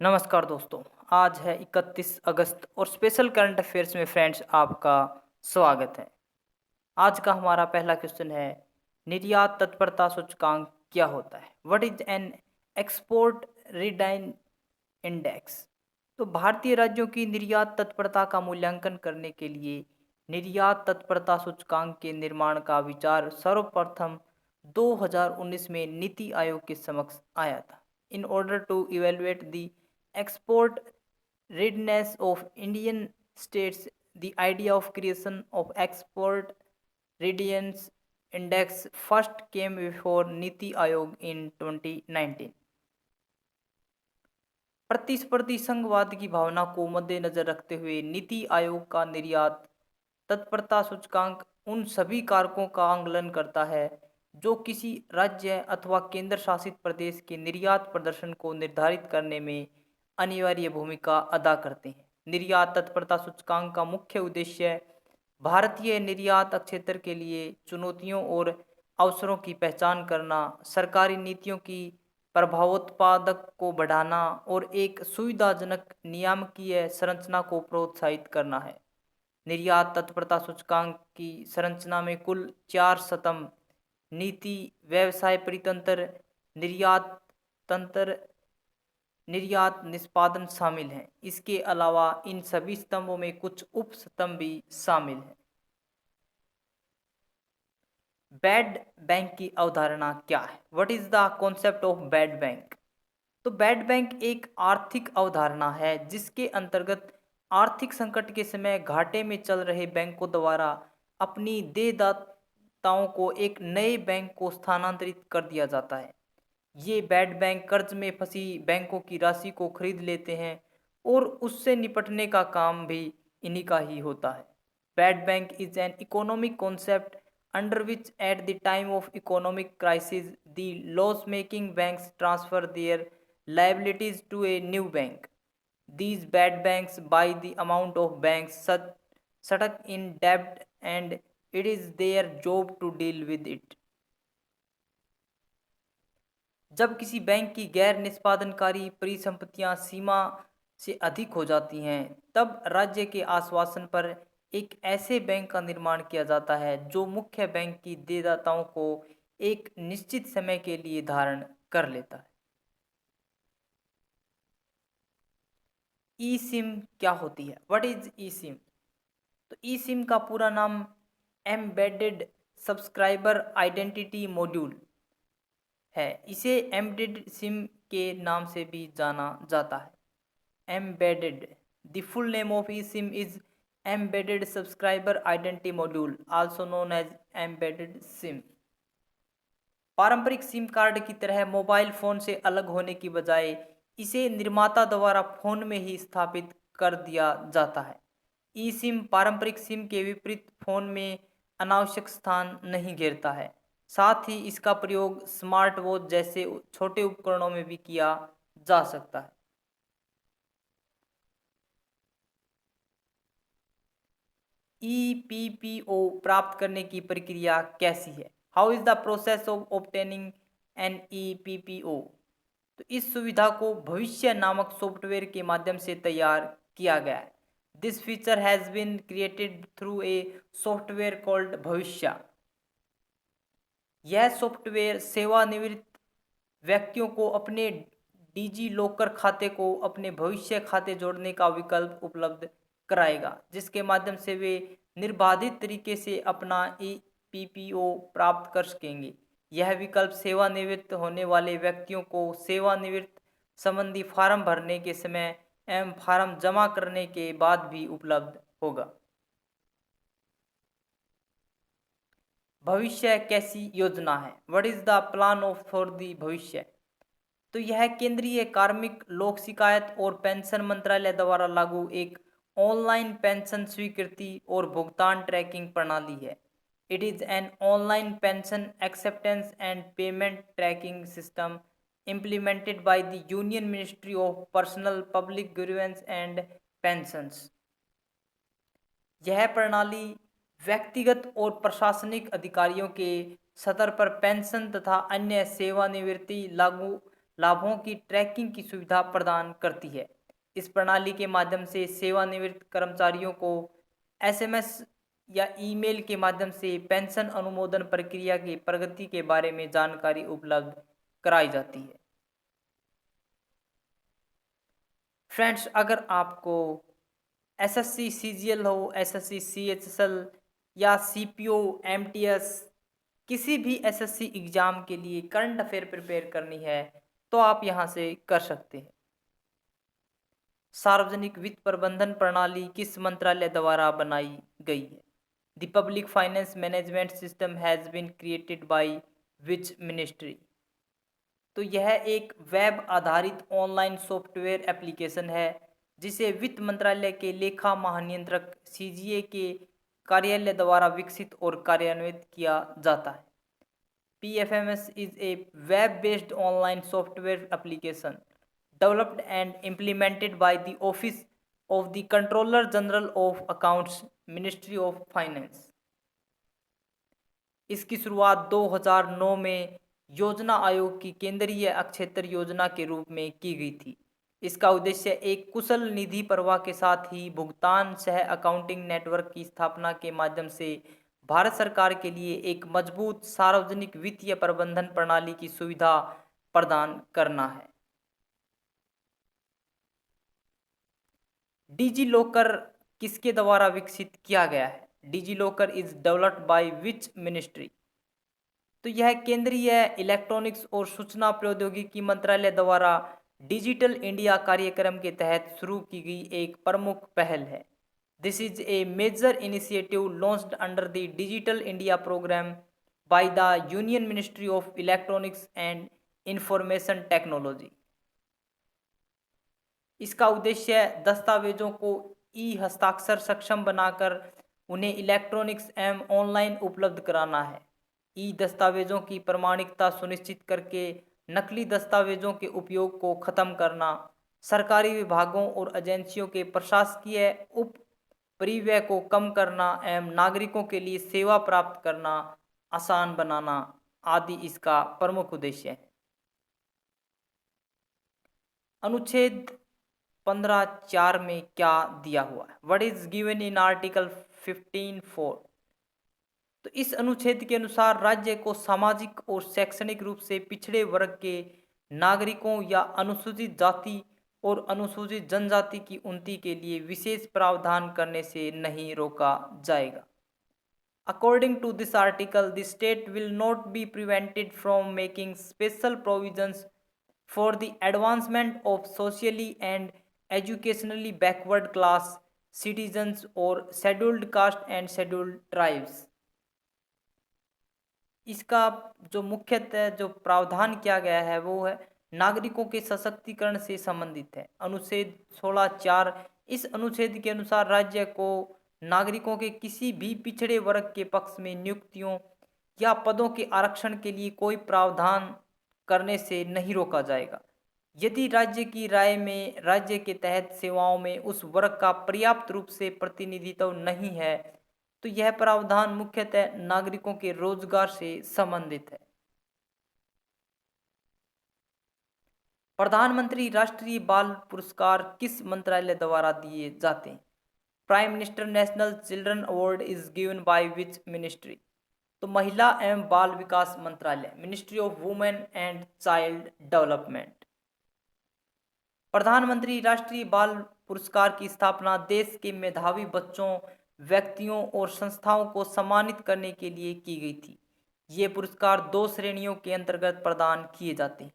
नमस्कार दोस्तों। आज है 31 अगस्त और स्पेशल करंट अफेयर्स में फ्रेंड्स आपका स्वागत है। आज का हमारा पहला क्वेश्चन है, निर्यात तत्परता सूचकांक क्या होता है? What is an export readiness index? तो भारतीय राज्यों की निर्यात तत्परता का मूल्यांकन करने के लिए निर्यात तत्परता सूचकांक के निर्माण का विचार सर्वप्रथम 2019 में नीति आयोग के समक्ष आया था। In order to evaluate the export readiness of Indian states, the idea of creation of export readiness index first came before Niti Aayog in 2019। प्रतिस्पर्धी संघवाद की भावना को मद्देनजर रखते हुए नीति आयोग का निर्यात तत्परता सूचकांक उन सभी कारकों का आंकलन करता है जो किसी राज्य अथवा केंद्र शासित प्रदेश के निर्यात प्रदर्शन को निर्धारित करने में अनिवार्य भूमिका अदा करते हैं। निर्यात तत्परता सूचकांक का मुख्य उद्देश्य भारतीय निर्यात क्षेत्र के लिए चुनौतियों और अवसरों की पहचान करना, सरकारी नीतियों की प्रभावोत्पादक को बढ़ाना और एक सुविधाजनक नियामकीय संरचना को प्रोत्साहित करना है। निर्यात तत्परता सूचकांक की संरचना में कुल 4 स्तंभ नीति, व्यवसाय परितंत्र, निर्यात तंत्र, निर्यात निष्पादन शामिल हैं। इसके अलावा इन सभी स्तंभों में कुछ उप स्तंभ भी शामिल हैं। बैड बैंक की अवधारणा क्या है? What is the concept of bad bank? तो बैड बैंक एक आर्थिक अवधारणा है जिसके अंतर्गत आर्थिक संकट के समय घाटे में चल रहे बैंकों द्वारा अपनी देयदाताओं को एक नए बैंक को स्थानांतरित कर दिया जाता है। ये बैड बैंक कर्ज में फंसी बैंकों की राशि को खरीद लेते हैं और उससे निपटने का काम भी इन्हीं का ही होता है। Bad bank is an economic concept under which at the time of economic crisis the loss making banks transfer their liabilities to a new bank. These bad banks buy the amount of banks stuck in debt and it is their job to deal with it. जब किसी bank की गैर निष्पादनकारी परिसंपत्तियां सीमा से अधिक हो जाती हैं तब राज्य के आश्वासन पर एक ऐसे बैंक का निर्माण किया जाता है जो मुख्य बैंक की देयदाताओं को एक निश्चित समय के लिए धारण कर लेता है। ई सिम क्या होती है? What is E SIM? तो ई सिम का पूरा नाम एम्बेडेड सब्सक्राइबर आइडेंटिटी मॉड्यूल है। इसे एम्बेडेड सिम के नाम से भी जाना जाता है। Embedded, the full name of e SIM is embedded subscriber identity module, also known as embedded SIM. पारंपरिक सिम कार्ड की तरह मोबाइल फ़ोन से अलग होने की बजाय इसे निर्माता द्वारा फ़ोन में ही स्थापित कर दिया जाता है। ई सिम पारंपरिक सिम के विपरीत फ़ोन में अनावश्यक स्थान नहीं घेरता है। साथ ही इसका प्रयोग स्मार्ट वॉच जैसे छोटे उपकरणों में भी किया जा सकता है। ईपीपीओ प्राप्त करने की प्रक्रिया कैसी है? How is the process of obtaining an EPPO? तो इस सुविधा को भविष्य नामक सॉफ्टवेयर के माध्यम से तैयार किया गया है। This feature has been created through a software called Bhavishya. यह सॉफ्टवेयर सेवानिवृत्त व्यक्तियों को अपने डिजी लॉकर खाते को अपने भविष्य खाते जोड़ने का विकल्प उपलब्ध कराएगा जिसके माध्यम से वे निर्बाधित तरीके से अपना ईपीपीओ प्राप्त कर सकेंगे। यह विकल्प सेवानिवृत्त होने वाले व्यक्तियों को सेवानिवृत्त संबंधी फार्म भरने के समय एवं फार्म जमा करने के बाद भी उपलब्ध होगा। भविष्य कैसी योजना है? What is the plan of for the भविष्य? तो यह केंद्रीय कार्मिक, लोक शिकायत और पेंशन मंत्रालय द्वारा लागू एक ऑनलाइन पेंशन स्वीकृति और भुगतान ट्रैकिंग प्रणाली है। It is an online pension acceptance and payment tracking system implemented by the Union Ministry of Personal Public Grievance and Pensions। यह प्रणाली व्यक्तिगत और प्रशासनिक अधिकारियों के स्तर पर पेंशन तथा अन्य सेवानिवृत्ति लागू लाभों की ट्रैकिंग की सुविधा प्रदान करती है। इस प्रणाली के माध्यम से सेवानिवृत्त कर्मचारियों को एसएमएस या ईमेल के माध्यम से पेंशन अनुमोदन प्रक्रिया की प्रगति के बारे में जानकारी उपलब्ध कराई जाती है। फ्रेंड्स, अगर आपको एसएससी सीजीएल हो, एसएससी सीएचएसएल या सीपीओ, एमटीएस, किसी भी एसएससी एग्जाम के लिए करंट अफेयर प्रिपेयर करनी है तो आप यहाँ से कर सकते हैं। सार्वजनिक वित्त प्रबंधन प्रणाली किस मंत्रालय द्वारा बनाई गई है? The public finance management system has been created by which ministry? तो यह एक वेब आधारित ऑनलाइन सॉफ्टवेयर एप्लीकेशन है जिसे वित्त मंत्रालय के लेखा महानियंत्रक सीजीए के कार्यालय द्वारा विकसित और कार्यान्वित किया जाता है। PFMS is a web-based online software application developed and implemented by the Office of the Controller General of Accounts, Ministry of Finance। इसकी शुरुआत 2009 में योजना आयोग की केंद्रीय अक्षेत्र योजना के रूप में की गई थी। इसका उद्देश्य एक कुशल निधि प्रवाह के साथ ही भुगतान सह अकाउंटिंग नेटवर्क की स्थापना के माध्यम से भारत सरकार के लिए एक मजबूत सार्वजनिक वित्तीय प्रबंधन प्रणाली की सुविधा प्रदान करना है। डिजी लॉकर किसके द्वारा विकसित किया गया है? DigiLocker is developed by which ministry? तो यह केंद्रीय इलेक्ट्रॉनिक्स और सूचना प्रौद्योगिकी मंत्रालय द्वारा डिजिटल इंडिया कार्यक्रम के तहत शुरू की गई एक प्रमुख पहल है। This is a major initiative launched under the digital India programme by the union ministry of electronics and information technology. इसका उद्देश्य दस्तावेजों को ई हस्ताक्षर सक्षम बनाकर उन्हें इलेक्ट्रॉनिक्स एवं ऑनलाइन उपलब्ध कराना है। ई दस्तावेजों की प्रमाणिकता सुनिश्चित करके नकली दस्तावेजों के उपयोग को खत्म करना, सरकारी विभागों और एजेंसियों के प्रशासकीय उप परिव्यय को कम करना एवं नागरिकों के लिए सेवा प्राप्त करना आसान बनाना आदि इसका प्रमुख उद्देश्य है। अनुच्छेद 15(4) में क्या दिया हुआ है? What is given in article 15(4)? तो इस अनुच्छेद के अनुसार राज्य को सामाजिक और शैक्षणिक रूप से पिछड़े वर्ग के नागरिकों या अनुसूचित जाति और अनुसूचित जनजाति की उन्नति के लिए विशेष प्रावधान करने से नहीं रोका जाएगा। According to this article, the state will not be prevented from making special provisions for the advancement of socially and educationally backward class citizens or scheduled caste and scheduled tribes। इसका जो मुख्यतः जो प्रावधान किया गया है वो है नागरिकों के सशक्तिकरण से संबंधित है। अनुच्छेद 16(4) इस अनुच्छेद के अनुसार राज्य को नागरिकों के किसी भी पिछड़े वर्ग के पक्ष में नियुक्तियों या पदों के आरक्षण के लिए कोई प्रावधान करने से नहीं रोका जाएगा यदि राज्य की राय में राज्य के तहत सेवाओं में उस वर्ग का पर्याप्त रूप से प्रतिनिधित्व नहीं है तो यह प्रावधान मुख्यतः नागरिकों के रोजगार से संबंधित है। प्रधानमंत्री राष्ट्रीय बाल पुरस्कार किस मंत्रालय द्वारा दिए जाते हैं? Prime minister national children award is given by which ministry? तो महिला एवं बाल विकास मंत्रालय, ministry of women and child development. प्रधानमंत्री राष्ट्रीय बाल पुरस्कार की स्थापना देश के मेधावी बच्चों, व्यक्तियों और संस्थाओं को सम्मानित करने के लिए की गई थी। ये पुरस्कार 2 श्रेणियों के अंतर्गत प्रदान किए जाते हैं।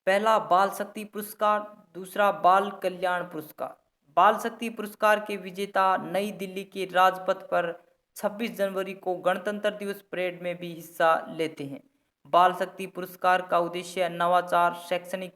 पहला बाल शक्ति पुरस्कार, दूसरा बाल कल्याण पुरस्कार। बाल शक्ति पुरस्कार के विजेता नई दिल्ली के राजपथ पर 26 जनवरी को गणतंत्र दिवस परेड में भी हिस्सा लेते हैं। बाल शक्ति पुरस्कार का उद्देश्य नवाचार, शैक्षणिक,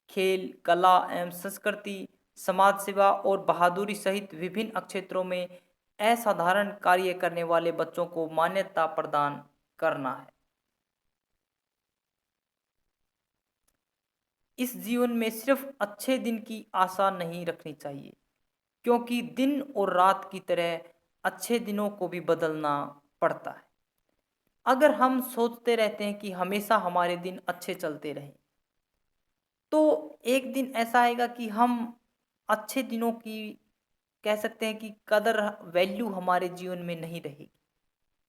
खेल, कला एवं संस्कृति, समाज सेवा और बहादुरी सहित विभिन्न क्षेत्रों में असाधारण कार्य करने वाले बच्चों को मान्यता प्रदान करना है। इस जीवन में सिर्फ अच्छे दिन की आशा नहीं रखनी चाहिए क्योंकि दिन और रात की तरह अच्छे दिनों को भी बदलना पड़ता है। अगर हम सोचते रहते हैं कि हमेशा हमारे दिन अच्छे चलते रहें तो एक दिन ऐसा आएगा कि हम अच्छे दिनों की कह सकते हैं कि कदर वैल्यू हमारे जीवन में नहीं रहेगी,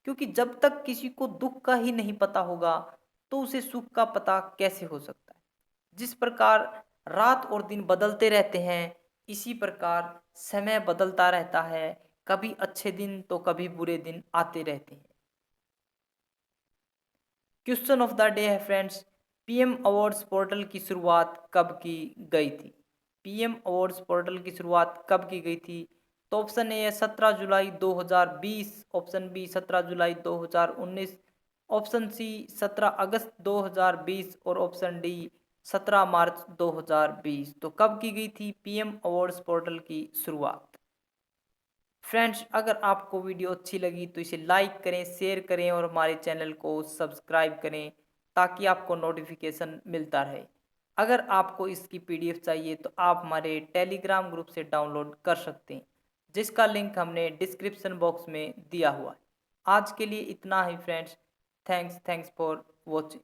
क्योंकि जब तक किसी को दुख का ही नहीं पता होगा तो उसे सुख का पता कैसे हो सकता है। जिस प्रकार रात और दिन बदलते रहते हैं, इसी प्रकार समय बदलता रहता है। कभी अच्छे दिन तो कभी बुरे दिन आते रहते हैं। क्वेश्चन ऑफ द डे है फ्रेंड्स, पीएम अवार्ड्स पोर्टल की शुरुआत कब की गई थी? पीएम अवार्ड्स पोर्टल की शुरुआत कब की गई थी? तो ऑप्शन ए है 17 जुलाई 2020, ऑप्शन बी 17 जुलाई 2019, ऑप्शन सी 17 अगस्त 2020 और ऑप्शन डी 17 मार्च 2020। तो कब की गई थी पीएम अवार्ड्स पोर्टल की शुरुआत? फ्रेंड्स, अगर आपको वीडियो अच्छी लगी तो इसे लाइक करें, शेयर करें और हमारे चैनल को सब्सक्राइब करें ताकि आपको नोटिफिकेशन मिलता रहे। अगर आपको इसकी पीडीएफ चाहिए तो आप हमारे टेलीग्राम ग्रुप से डाउनलोड कर सकते हैं, जिसका लिंक हमने डिस्क्रिप्शन बॉक्स में दिया हुआ है। आज के लिए इतना ही फ्रेंड्स। Thanks for watching.